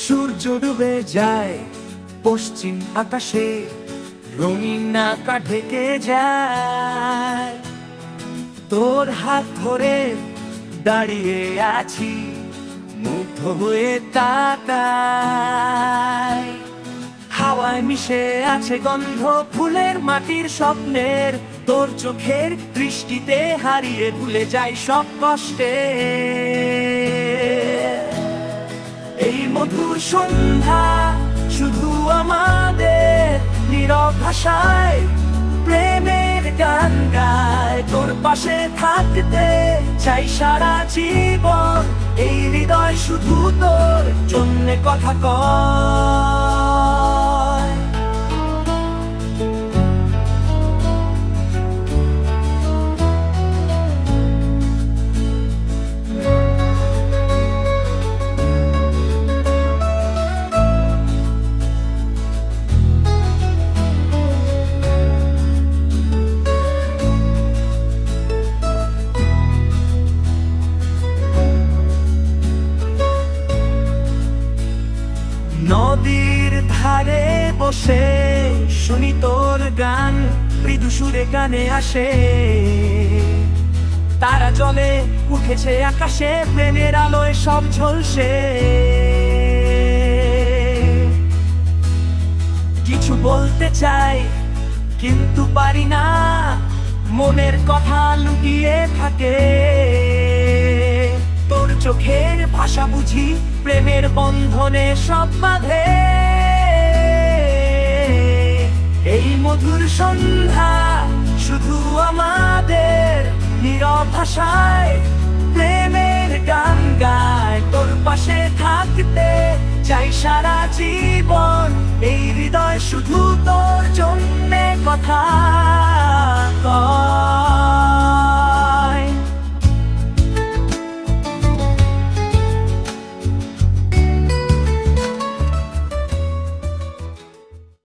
সূর্য ডুবে যায় পশ্চিম আকাশে, রঙিন আকাশ ঢেকে যায়। তোর হাত ধরে দাঁড়িয়ে আছি, মুগ্ধ হয়ে তাকাই। হাওয়ায় মিশে আছে গন্ধ ফুলের, মাটির স্বপ্নের। তোর চোখের দৃষ্টিতে হারিয়ে ভুলে যাই সব কষ্টে। এই মধুর সন্ধ্যা শুধু আমাদের, নীরব ভাষায় প্রেমের গান গায়। তোর পাশে থাকতে চাই সারা জীবন, এই হৃদয় শুধু তোর জন্যে কথা কয়। নদীর ধারে বসে শুনি তোর গান, মৃদু সুরে কানে আসে। তারা জলে উঠেছে আকাশে, প্রেমের আলোয় সব ঝলসে। কিছু বলতে চাই কিন্তু পারি না, মনের কথা লুকিয়ে থাকে। তোর চোখের ভাষা বুঝি প্রেমের বন্ধনে সব বাঁধে। এই মধুর সন্ধ্যা শুধু আমাদের, নীরব ভাষায় প্রেমের গান গায়। তোর পাশে থাকতে চাই সারা জীবন, এই হৃদয় শুধু তোর জন্যে কথা কয়।